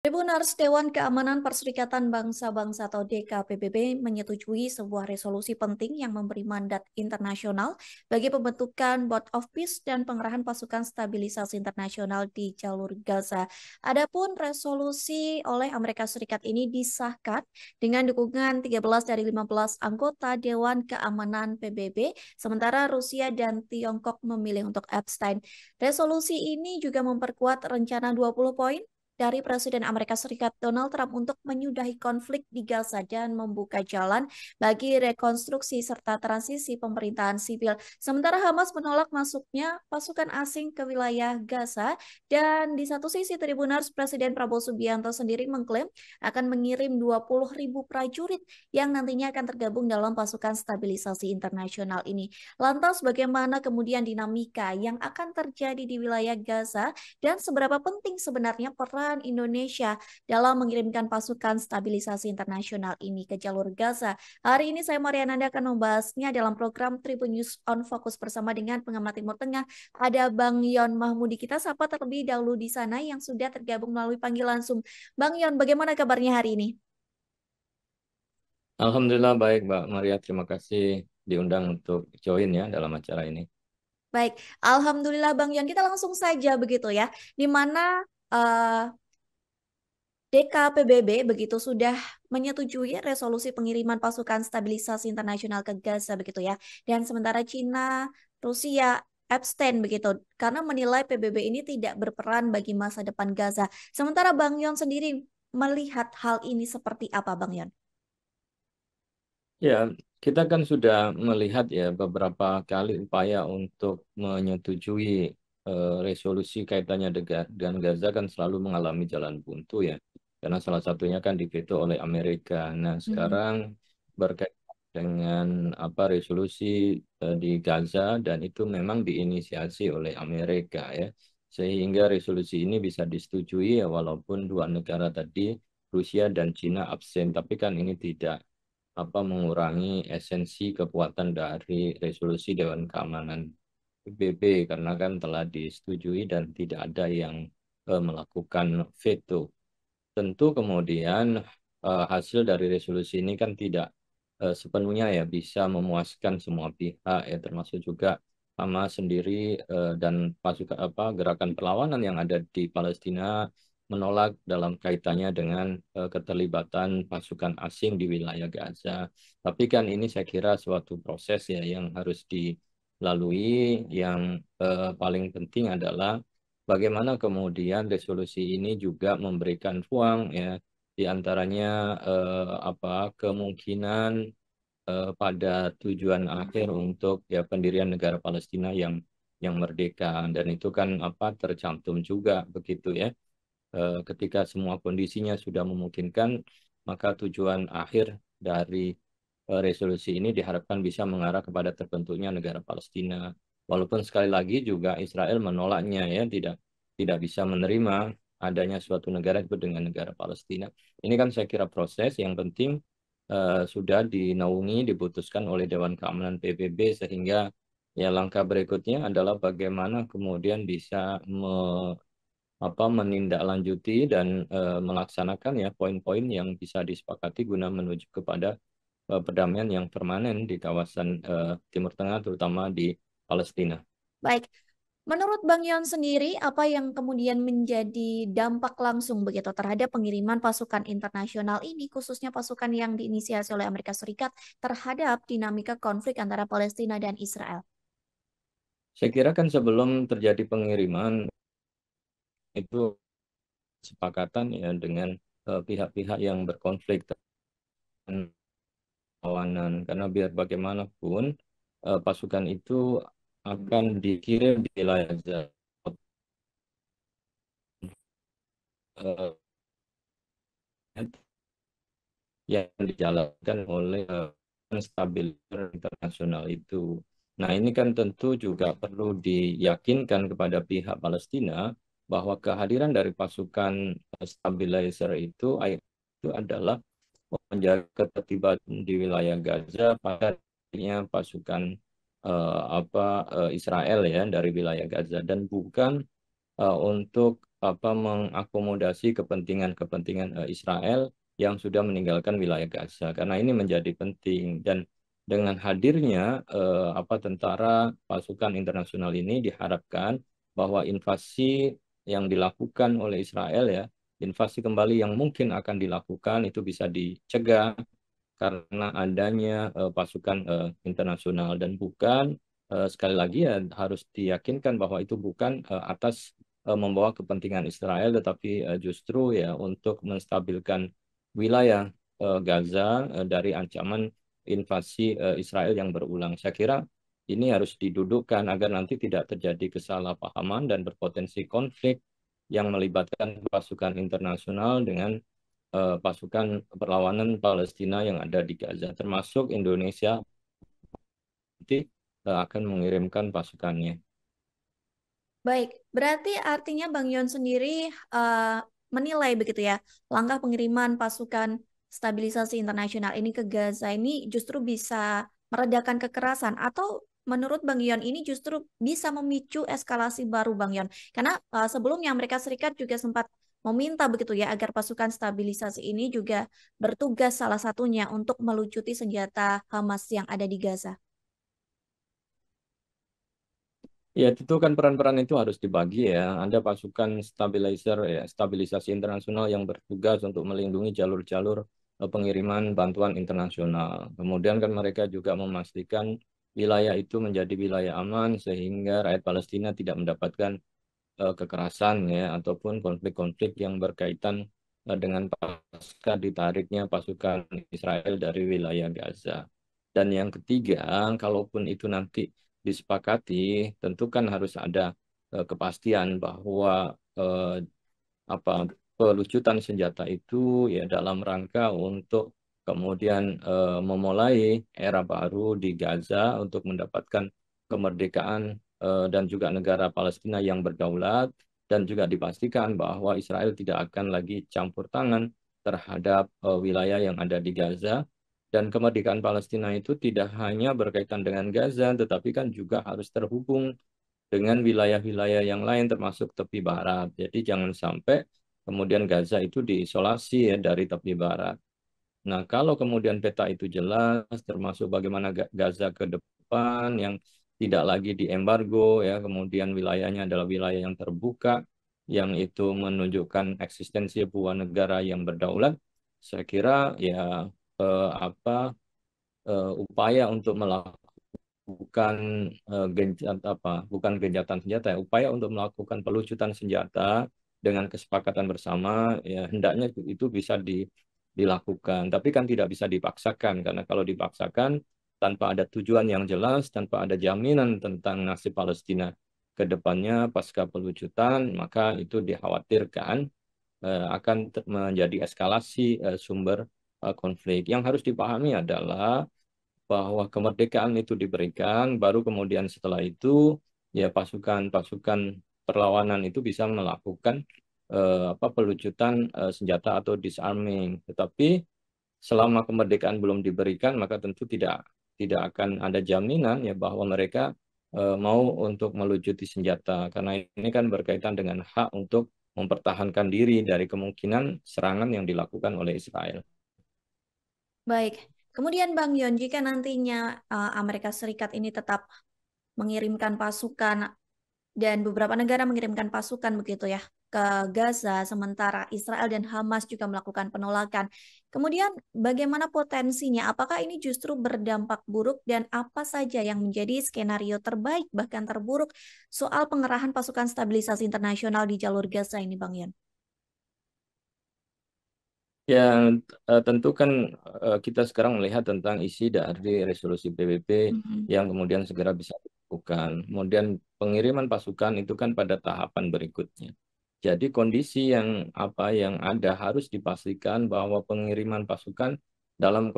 Tribunars Dewan Keamanan Perserikatan Bangsa-Bangsa atau DKPBB menyetujui sebuah resolusi penting yang memberi mandat internasional bagi pembentukan Board of Peace dan pengerahan pasukan stabilisasi internasional di jalur Gaza. Adapun resolusi oleh Amerika Serikat ini disahkan dengan dukungan 13 dari 15 anggota Dewan Keamanan PBB, sementara Rusia dan Tiongkok memilih untuk abstain. Resolusi ini juga memperkuat rencana 20 poin dari Presiden Amerika Serikat Donald Trump untuk menyudahi konflik di Gaza dan membuka jalan bagi rekonstruksi serta transisi pemerintahan sipil. Sementara Hamas menolak masuknya pasukan asing ke wilayah Gaza dan di satu sisi Tribunars Presiden Prabowo Subianto sendiri mengklaim akan mengirim 20.000 prajurit yang nantinya akan tergabung dalam pasukan stabilisasi internasional ini. Lantas bagaimana kemudian dinamika yang akan terjadi di wilayah Gaza dan seberapa penting sebenarnya peran Indonesia dalam mengirimkan pasukan stabilisasi internasional ini ke jalur Gaza? Hari ini saya Mariananda akan membahasnya dalam program Tribun News on Focus bersama dengan pengamat Timur Tengah. Ada Bang Yon Mahmudi. Kita sapa terlebih dahulu di sana yang sudah tergabung melalui panggilan Zoom. Bang Yon, bagaimana kabarnya hari ini? Alhamdulillah baik Mbak Maria, terima kasih diundang untuk join ya dalam acara ini. Baik, Alhamdulillah Bang Yon, kita langsung saja begitu ya. Di mana DKPBB begitu sudah menyetujui resolusi pengiriman pasukan stabilisasi internasional ke Gaza begitu ya. Dan sementara Cina, Rusia abstain begitu karena menilai PBB ini tidak berperan bagi masa depan Gaza. Sementara Bang Yon sendiri melihat hal ini seperti apa Bang Yon? Ya, kita kan sudah melihat ya beberapa kali upaya untuk menyetujui resolusi kaitannya dengan Gaza kan selalu mengalami jalan buntu ya. Karena salah satunya kan diveto oleh Amerika. Nah, Mhm. sekarang berkaitan dengan apa resolusi di Gaza dan itu memang diinisiasi oleh Amerika ya. Sehingga resolusi ini bisa disetujui ya walaupun dua negara tadi Rusia dan Cina absen, tapi kan ini tidak mengurangi esensi kekuatan dari resolusi Dewan Keamanan PBB karena kan telah disetujui dan tidak ada yang melakukan veto. Tentu kemudian hasil dari resolusi ini kan tidak sepenuhnya ya bisa memuaskan semua pihak ya termasuk juga Hamas sendiri dan pasukan gerakan perlawanan yang ada di Palestina menolak dalam kaitannya dengan keterlibatan pasukan asing di wilayah Gaza. Tapi kan ini saya kira suatu proses ya yang harus dilalui. Yang paling penting adalah bagaimana kemudian resolusi ini juga memberikan ruang ya di antaranya kemungkinan pada tujuan akhir untuk ya pendirian negara Palestina yang merdeka dan itu kan tercantum juga begitu ya. Ketika semua kondisinya sudah memungkinkan maka tujuan akhir dari resolusi ini diharapkan bisa mengarah kepada terbentuknya negara Palestina. Walaupun sekali lagi juga Israel menolaknya ya tidak bisa menerima adanya suatu negara itu dengan negara Palestina. Ini kan saya kira proses yang penting sudah dinaungi, diputuskan oleh Dewan Keamanan PBB sehingga ya langkah berikutnya adalah bagaimana kemudian bisa menindaklanjuti dan melaksanakan ya poin-poin yang bisa disepakati guna menuju kepada perdamaian yang permanen di kawasan Timur Tengah terutama di Palestina. Baik, menurut Bang Yon sendiri, apa yang kemudian menjadi dampak langsung begitu terhadap pengiriman pasukan internasional ini, khususnya pasukan yang diinisiasi oleh Amerika Serikat terhadap dinamika konflik antara Palestina dan Israel? Saya kira kan sebelum terjadi pengiriman itu kesepakatan ya dengan pihak-pihak yang berkonflik dan perlawanan karena biar bagaimanapun pasukan itu akan dikirim di wilayah eh, yang dijalankan oleh stabilizer internasional itu. Nah, ini kan tentu juga perlu diyakinkan kepada pihak Palestina bahwa kehadiran dari pasukan stabilizer itu adalah menjaga ketertiban di wilayah Gaza pada pasukan Israel ya dari wilayah Gaza dan bukan untuk mengakomodasi kepentingan-kepentingan Israel yang sudah meninggalkan wilayah Gaza. Karena ini menjadi penting dan dengan hadirnya tentara pasukan internasional ini diharapkan bahwa invasi yang dilakukan oleh Israel ya, invasi kembali yang mungkin akan dilakukan itu bisa dicegah karena adanya pasukan internasional dan bukan sekali lagi ya harus diyakinkan bahwa itu bukan atas membawa kepentingan Israel tetapi justru ya untuk menstabilkan wilayah Gaza dari ancaman invasi Israel yang berulang. Saya kira ini harus didudukkan agar nanti tidak terjadi kesalahpahaman dan berpotensi konflik yang melibatkan pasukan internasional dengan pasukan perlawanan Palestina yang ada di Gaza, termasuk Indonesia nanti akan mengirimkan pasukannya. Baik, berarti artinya Bang Yon sendiri eh, menilai begitu ya, langkah pengiriman pasukan stabilisasi internasional ini ke Gaza ini justru bisa meredakan kekerasan atau menurut Bang Yon ini justru bisa memicu eskalasi baru Bang Yon. Karena sebelumnya Amerika Serikat juga sempat meminta begitu ya agar pasukan stabilisasi ini juga bertugas salah satunya untuk melucuti senjata Hamas yang ada di Gaza. Ya, tentu kan peran-peran itu harus dibagi ya. Ada pasukan stabilizer ya, stabilisasi internasional yang bertugas untuk melindungi jalur-jalur pengiriman bantuan internasional. Kemudian kan mereka juga memastikan wilayah itu menjadi wilayah aman sehingga rakyat Palestina tidak mendapatkan kekerasan ya ataupun konflik-konflik yang berkaitan dengan pasca ditariknya pasukan Israel dari wilayah Gaza. Dan yang ketiga, kalaupun itu nanti disepakati, tentu kan harus ada kepastian bahwa eh, apa pelucutan senjata itu ya dalam rangka untuk kemudian memulai era baru di Gaza untuk mendapatkan kemerdekaan dan juga negara Palestina yang berdaulat dan juga dipastikan bahwa Israel tidak akan lagi campur tangan terhadap wilayah yang ada di Gaza dan kemerdekaan Palestina itu tidak hanya berkaitan dengan Gaza tetapi kan juga harus terhubung dengan wilayah-wilayah yang lain termasuk tepi barat. Jadi jangan sampai kemudian Gaza itu diisolasi ya dari tepi barat. Nah, kalau kemudian peta itu jelas termasuk bagaimana Gaza ke depan yang tidak lagi diembargo ya, kemudian wilayahnya adalah wilayah yang terbuka yang itu menunjukkan eksistensi sebuah negara yang berdaulat, saya kira ya upaya untuk melakukan bukan bukan gencatan senjata ya, upaya untuk melakukan pelucutan senjata dengan kesepakatan bersama ya hendaknya itu bisa dilakukan tapi kan tidak bisa dipaksakan karena kalau dipaksakan tanpa ada tujuan yang jelas tanpa ada jaminan tentang nasib Palestina ke depannya pasca pelucutan maka itu dikhawatirkan akan menjadi eskalasi sumber konflik yang harus dipahami adalah bahwa kemerdekaan itu diberikan, baru kemudian setelah itu ya pasukan-pasukan perlawanan itu bisa melakukan pelucutan senjata atau disarming. Tetapi selama kemerdekaan belum diberikan, maka tentu tidak akan ada jaminan ya bahwa mereka mau untuk melucuti senjata karena ini kan berkaitan dengan hak untuk mempertahankan diri dari kemungkinan serangan yang dilakukan oleh Israel. Baik, kemudian Bang Yon, jika nantinya Amerika Serikat ini tetap mengirimkan pasukan dan beberapa negara mengirimkan pasukan begitu ya ke Gaza, sementara Israel dan Hamas juga melakukan penolakan. Kemudian bagaimana potensinya? Apakah ini justru berdampak buruk dan apa saja yang menjadi skenario terbaik bahkan terburuk soal pengerahan pasukan stabilisasi internasional di jalur Gaza ini, Bang Yon? Yang tentu kan kita sekarang melihat tentang isi dari resolusi PBB Mhm. yang kemudian segera bisa dilakukan. Kemudian pengiriman pasukan itu kan pada tahapan berikutnya. Jadi kondisi yang yang ada harus dipastikan bahwa pengiriman pasukan dalam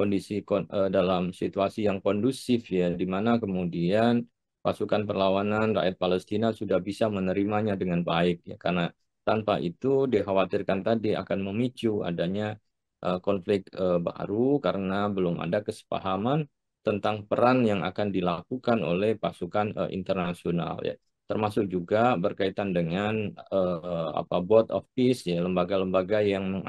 dalam situasi yang kondusif ya, di mana kemudian pasukan perlawanan rakyat Palestina sudah bisa menerimanya dengan baik ya, karena tanpa itu dikhawatirkan tadi akan memicu adanya konflik baru karena belum ada kesepahaman tentang peran yang akan dilakukan oleh pasukan internasional ya. termasuk juga berkaitan dengan Board of Peace, ya, lembaga-lembaga yang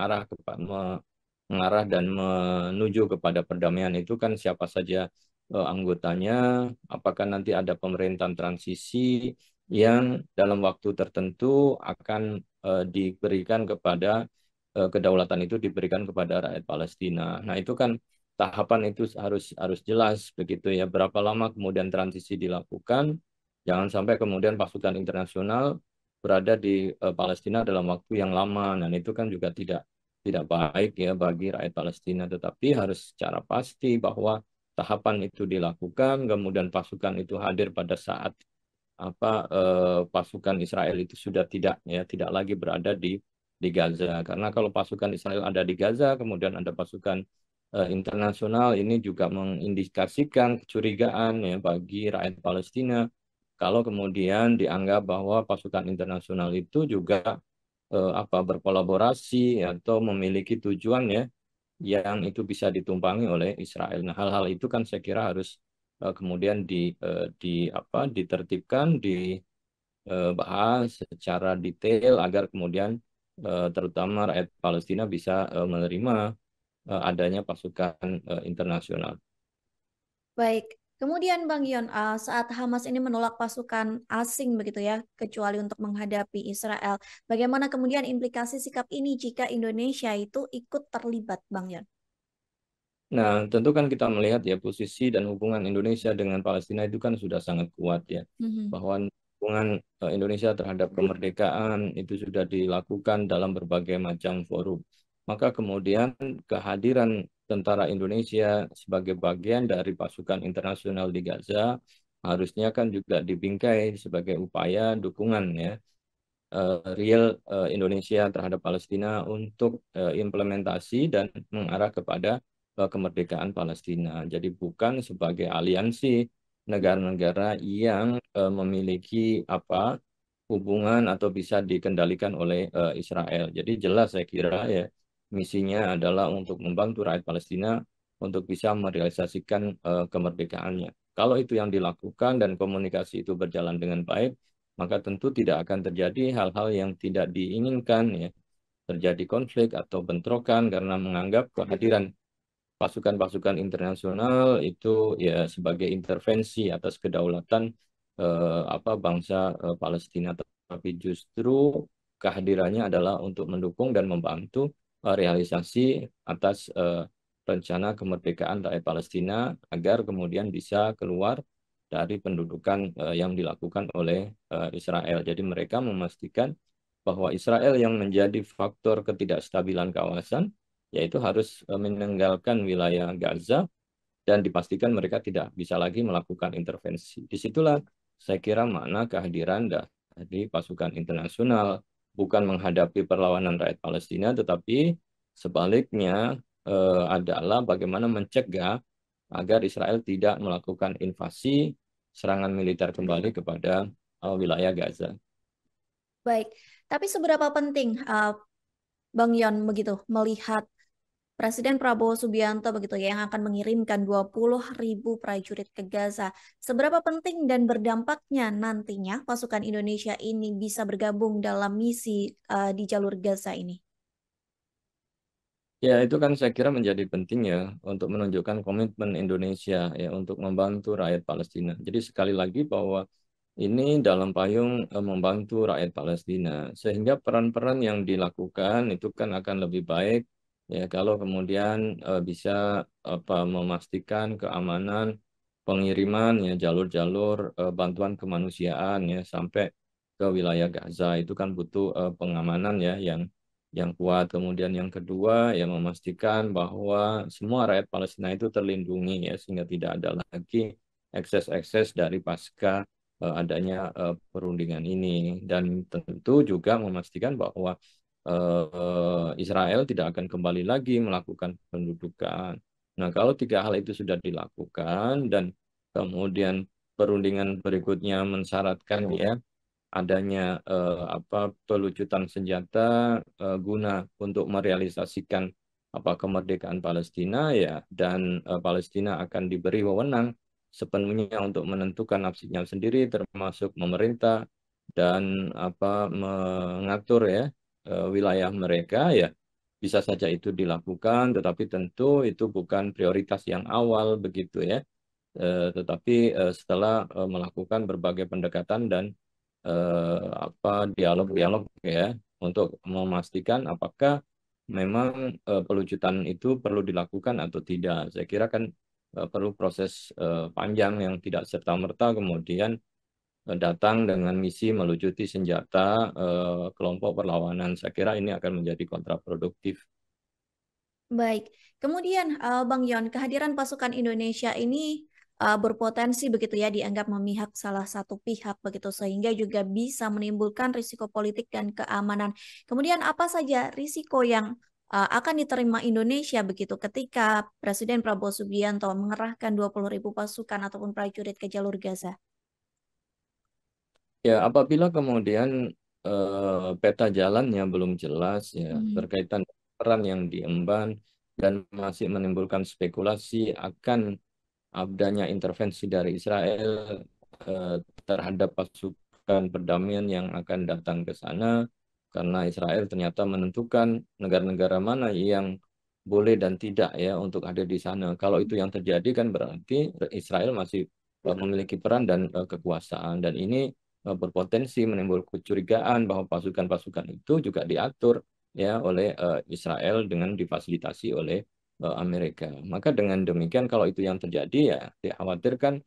mengarah dan menuju kepada perdamaian itu kan siapa saja anggotanya, apakah nanti ada pemerintahan transisi yang dalam waktu tertentu akan diberikan kepada kedaulatan itu diberikan kepada rakyat Palestina. Nah, itu kan tahapan itu harus harus jelas begitu ya, berapa lama kemudian transisi dilakukan. Jangan sampai kemudian pasukan internasional berada di Palestina dalam waktu yang lama. Dan itu kan juga tidak baik ya bagi rakyat Palestina. Tetapi harus secara pasti bahwa tahapan itu dilakukan, kemudian pasukan itu hadir pada saat pasukan Israel itu sudah tidak lagi berada di Gaza. Karena kalau pasukan Israel ada di Gaza, kemudian ada pasukan internasional, ini juga mengindikasikan kecurigaan ya bagi rakyat Palestina. Kalau kemudian dianggap bahwa pasukan internasional itu juga berkolaborasi atau memiliki tujuan ya yang itu bisa ditumpangi oleh Israel. Nah, hal-hal itu kan saya kira harus kemudian ditertibkan, dibahas secara detail agar kemudian terutama rakyat Palestina bisa menerima adanya pasukan internasional. Baik, kemudian Bang Yon, saat Hamas ini menolak pasukan asing begitu ya, kecuali untuk menghadapi Israel, bagaimana kemudian implikasi sikap ini jika Indonesia itu ikut terlibat, Bang Yon? Nah, tentu kan kita melihat ya posisi dan hubungan Indonesia dengan Palestina itu kan sudah sangat kuat ya. Mhm. Bahwa hubungan Indonesia terhadap kemerdekaan itu sudah dilakukan dalam berbagai macam forum. Maka kemudian kehadiran tentara Indonesia sebagai bagian dari pasukan internasional di Gaza harusnya kan juga dibingkai sebagai upaya dukungan ya real Indonesia terhadap Palestina untuk implementasi dan mengarah kepada kemerdekaan Palestina. Jadi bukan sebagai aliansi negara-negara yang memiliki hubungan atau bisa dikendalikan oleh Israel. Jadi jelas saya kira ya misinya adalah untuk membantu rakyat Palestina untuk bisa merealisasikan kemerdekaannya. Kalau itu yang dilakukan dan komunikasi itu berjalan dengan baik, maka tentu tidak akan terjadi hal-hal yang tidak diinginkan ya, terjadi konflik atau bentrokan karena menganggap kehadiran pasukan-pasukan internasional itu ya sebagai intervensi atas kedaulatan bangsa Palestina, tapi justru kehadirannya adalah untuk mendukung dan membantu realisasi atas rencana kemerdekaan rakyat Palestina agar kemudian bisa keluar dari pendudukan yang dilakukan oleh Israel. Jadi mereka memastikan bahwa Israel yang menjadi faktor ketidakstabilan kawasan yaitu harus meninggalkan wilayah Gaza dan dipastikan mereka tidak bisa lagi melakukan intervensi. Disitulah saya kira makna kehadiran dari pasukan internasional bukan menghadapi perlawanan rakyat Palestina, tetapi sebaliknya adalah bagaimana mencegah agar Israel tidak melakukan invasi serangan militer kembali kepada wilayah Gaza. Baik, tapi seberapa penting Bang Yon begitu melihat Presiden Prabowo Subianto begitu ya yang akan mengirimkan 20.000 prajurit ke Gaza. Seberapa penting dan berdampaknya nantinya pasukan Indonesia ini bisa bergabung dalam misi di jalur Gaza ini? Ya, itu kan saya kira menjadi penting ya untuk menunjukkan komitmen Indonesia ya untuk membantu rakyat Palestina. Jadi sekali lagi bahwa ini dalam payung membantu rakyat Palestina, sehingga peran-peran yang dilakukan itu kan akan lebih baik ya kalau kemudian bisa memastikan keamanan pengiriman ya jalur-jalur bantuan kemanusiaan ya sampai ke wilayah Gaza itu kan butuh pengamanan ya yang kuat. Kemudian yang kedua ya memastikan bahwa semua rakyat Palestina itu terlindungi ya sehingga tidak ada lagi ekses-ekses dari pasca adanya perundingan ini, dan tentu juga memastikan bahwa Israel tidak akan kembali lagi melakukan pendudukan. Nah, kalau tiga hal itu sudah dilakukan dan kemudian perundingan berikutnya mensyaratkan ya adanya pelucutan senjata guna untuk merealisasikan kemerdekaan Palestina ya, dan Palestina akan diberi wewenang sepenuhnya untuk menentukan nasibnya sendiri, termasuk memerintah dan mengatur ya wilayah mereka ya bisa saja itu dilakukan, tetapi tentu itu bukan prioritas yang awal begitu ya. Tetapi setelah melakukan berbagai pendekatan dan dialog-dialog ya untuk memastikan apakah memang pelucutan itu perlu dilakukan atau tidak. Saya kira kan perlu proses panjang yang tidak serta-merta kemudian datang dengan misi melucuti senjata kelompok perlawanan. Saya kira ini akan menjadi kontraproduktif. Baik, kemudian Bang Yon, kehadiran pasukan Indonesia ini berpotensi begitu ya dianggap memihak salah satu pihak begitu sehingga juga bisa menimbulkan risiko politik dan keamanan. Kemudian apa saja risiko yang akan diterima Indonesia begitu ketika Presiden Prabowo Subianto mengerahkan 20.000 pasukan ataupun prajurit ke jalur Gaza? Ya, apabila kemudian peta jalannya belum jelas ya Hmm. berkaitan dengan peran yang diemban dan masih menimbulkan spekulasi akan adanya intervensi dari Israel eh, terhadap pasukan perdamaian yang akan datang ke sana karena Israel ternyata menentukan negara-negara mana yang boleh dan tidak ya untuk ada di sana. Kalau itu yang terjadi kan berarti Israel masih memiliki peran dan kekuasaan dan ini berpotensi menimbulkan kecurigaan bahwa pasukan-pasukan itu juga diatur ya oleh Israel dengan difasilitasi oleh Amerika. Maka dengan demikian kalau itu yang terjadi ya dikhawatirkan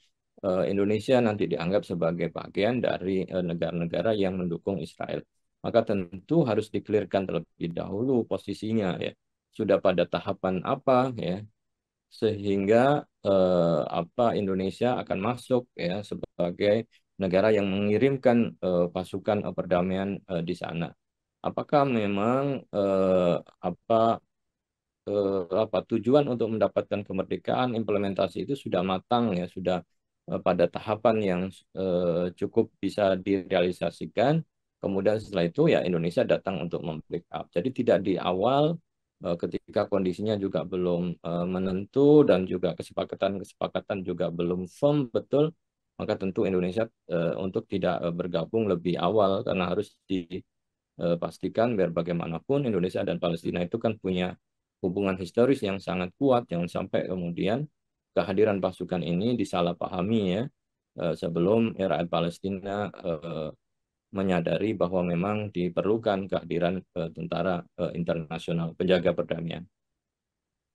Indonesia nanti dianggap sebagai bagian dari negara-negara yang mendukung Israel. Maka tentu harus dikelirkan terlebih dahulu posisinya ya. Sudah pada tahapan apa ya sehingga Indonesia akan masuk ya sebagai negara yang mengirimkan pasukan perdamaian di sana. Apakah memang apa tujuan untuk mendapatkan kemerdekaan implementasi itu sudah matang ya sudah pada tahapan yang cukup bisa direalisasikan kemudian setelah itu ya Indonesia datang untuk membackup jadi tidak di awal ketika kondisinya juga belum menentu dan juga kesepakatan juga belum firm betul maka tentu Indonesia untuk tidak bergabung lebih awal karena harus dipastikan biar bagaimanapun Indonesia dan Palestina itu kan punya hubungan historis yang sangat kuat, jangan sampai kemudian kehadiran pasukan ini disalahpahami ya sebelum rakyat Palestina menyadari bahwa memang diperlukan kehadiran tentara internasional penjaga perdamaian.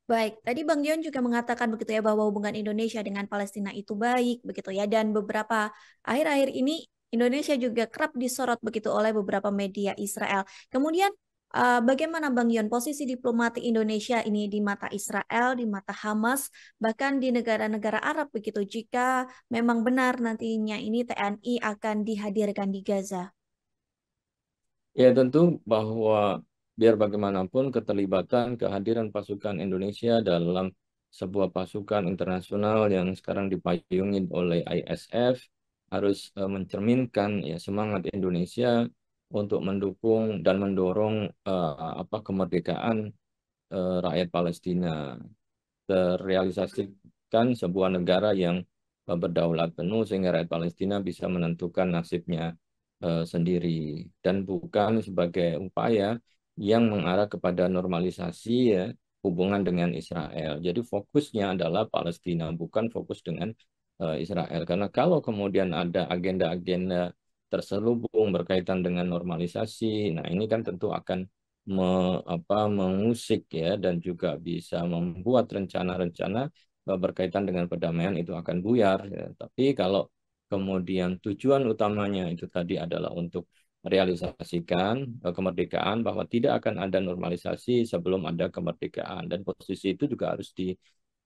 Baik, tadi Bang Dion juga mengatakan begitu ya bahwa hubungan Indonesia dengan Palestina itu baik begitu ya dan beberapa akhir-akhir ini Indonesia juga kerap disorot begitu oleh beberapa media Israel. Kemudian bagaimana Bang Dion posisi diplomatik Indonesia ini di mata Israel, di mata Hamas, bahkan di negara-negara Arab begitu jika memang benar nantinya ini TNI akan dihadirkan di Gaza? Ya tentu bahwa biar bagaimanapun keterlibatan kehadiran pasukan Indonesia dalam sebuah pasukan internasional yang sekarang dipayungi oleh ISF harus mencerminkan ya semangat Indonesia untuk mendukung dan mendorong kemerdekaan rakyat Palestina terrealisasikan sebuah negara yang berdaulat penuh sehingga rakyat Palestina bisa menentukan nasibnya sendiri dan bukan sebagai upaya yang mengarah kepada normalisasi ya hubungan dengan Israel. Jadi fokusnya adalah Palestina bukan fokus dengan Israel karena kalau kemudian ada agenda-agenda terselubung berkaitan dengan normalisasi, nah ini kan tentu akan mengusik ya dan juga bisa membuat rencana-rencana berkaitan dengan perdamaian itu akan buyar ya. Tapi kalau kemudian tujuan utamanya itu tadi adalah untuk realisasikan kemerdekaan bahwa tidak akan ada normalisasi sebelum ada kemerdekaan dan posisi itu juga harus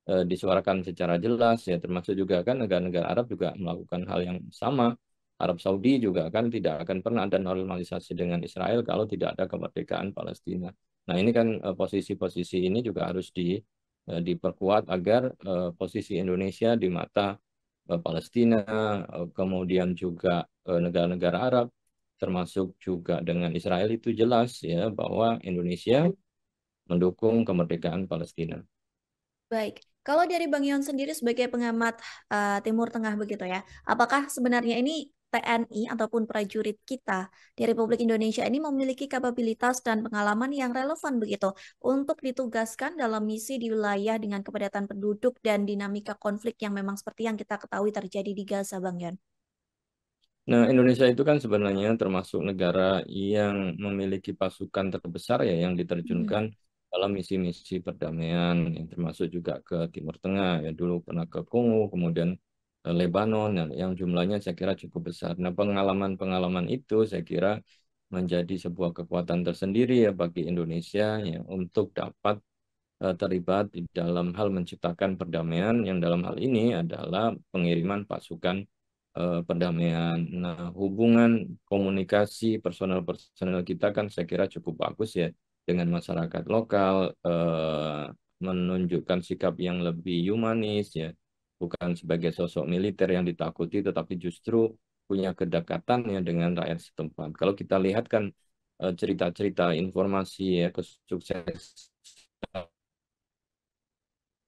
disuarakan secara jelas ya termasuk juga kan negara-negara Arab juga melakukan hal yang sama. Arab Saudi juga kan tidak akan pernah ada normalisasi dengan Israel kalau tidak ada kemerdekaan Palestina. Nah, ini kan posisi-posisi ini juga harus diperkuat agar posisi Indonesia di mata Palestina, kemudian juga negara-negara Arab, termasuk juga dengan Israel itu jelas ya bahwa Indonesia mendukung kemerdekaan Palestina. Baik, Kalau dari Bang Yon sendiri sebagai pengamat Timur Tengah begitu ya, apakah sebenarnya ini TNI ataupun prajurit kita di Republik Indonesia ini memiliki kapabilitas dan pengalaman yang relevan begitu untuk ditugaskan dalam misi di wilayah dengan kepadatan penduduk dan dinamika konflik yang memang seperti yang kita ketahui terjadi di Gaza, Bang Yon? Nah, Indonesia itu kan sebenarnya termasuk negara yang memiliki pasukan terbesar ya yang Mhm. diterjunkan dalam misi-misi perdamaian, yang termasuk juga ke Timur Tengah ya dulu pernah ke Kongo, kemudian Lebanon, yang jumlahnya saya kira cukup besar. Nah, pengalaman-pengalaman itu saya kira menjadi sebuah kekuatan tersendiri ya bagi Indonesia ya untuk dapat terlibat di dalam hal menciptakan perdamaian yang dalam hal ini adalah pengiriman pasukan perdamaian. Nah, hubungan komunikasi personel-personel kita kan saya kira cukup bagus ya dengan masyarakat lokal, menunjukkan sikap yang lebih humanis ya, bukan sebagai sosok militer yang ditakuti, tetapi justru punya kedekatan ya dengan rakyat setempat. Kalau kita lihat kan cerita-cerita informasi ya kesuksesan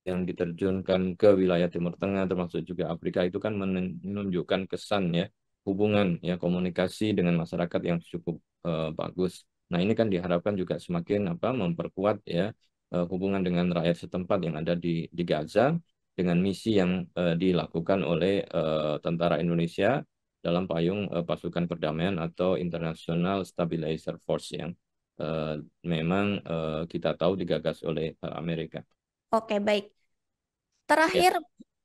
yang diterjunkan ke wilayah Timur Tengah termasuk juga Afrika itu kan menunjukkan kesan ya hubungan ya komunikasi dengan masyarakat yang cukup bagus. Nah, ini kan diharapkan juga semakin memperkuat ya hubungan dengan rakyat setempat yang ada di Gaza dengan misi yang dilakukan oleh tentara Indonesia dalam payung pasukan perdamaian atau International Stabilizer Force yang eh, memang kita tahu digagas oleh Amerika. Oke, baik. Ya. Terakhir,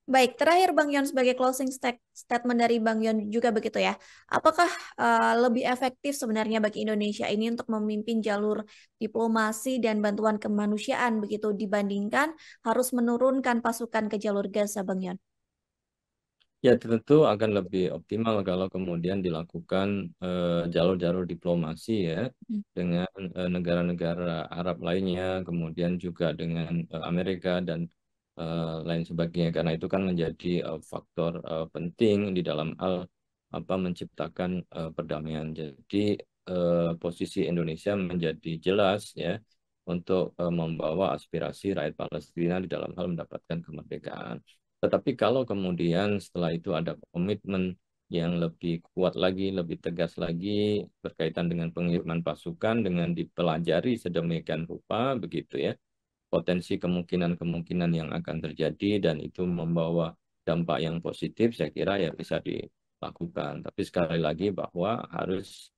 baik, terakhir Bang Yon sebagai closing statement dari Bang Yon juga begitu ya. Apakah lebih efektif sebenarnya bagi Indonesia ini untuk memimpin jalur diplomasi dan bantuan kemanusiaan begitu dibandingkan harus menurunkan pasukan ke jalur Gaza, Bang Yon? Ya, tentu akan lebih optimal kalau kemudian dilakukan jalur-jalur diplomasi ya Hmm. dengan negara-negara Arab lainnya, kemudian juga dengan Amerika dan lain sebagainya. Karena itu kan menjadi faktor penting di dalam hal menciptakan perdamaian. Jadi posisi Indonesia menjadi jelas ya untuk membawa aspirasi rakyat Palestina di dalam hal mendapatkan kemerdekaan. Tetapi kalau kemudian setelah itu ada komitmen yang lebih kuat lagi, lebih tegas lagi berkaitan dengan pengiriman pasukan dengan dipelajari sedemikian rupa begitu ya, potensi kemungkinan-kemungkinan yang akan terjadi dan itu membawa dampak yang positif, saya kira ya bisa dilakukan. Tapi sekali lagi bahwa harus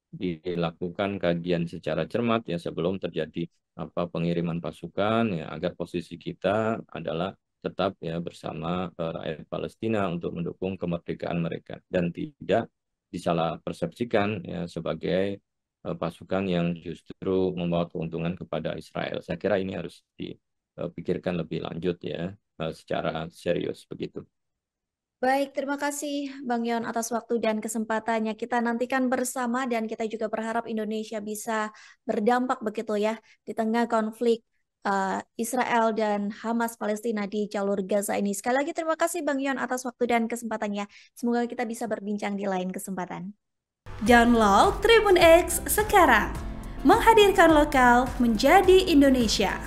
dilakukan kajian secara cermat ya sebelum terjadi pengiriman pasukan ya agar posisi kita adalah tetap ya bersama rakyat Palestina untuk mendukung kemerdekaan mereka dan tidak disalah persepsikan ya sebagai pasukan yang justru membawa keuntungan kepada Israel. Saya kira ini harus dipikirkan lebih lanjut ya secara serius begitu. Baik, terima kasih Bang Yon atas waktu dan kesempatannya. Kita nantikan bersama dan kita juga berharap Indonesia bisa berdampak begitu ya di tengah konflik Israel dan Hamas Palestina di jalur Gaza ini. Sekali lagi terima kasih Bang Yon atas waktu dan kesempatannya. Semoga kita bisa berbincang di lain kesempatan. Download Tribun X sekarang. Menghadirkan lokal menjadi Indonesia.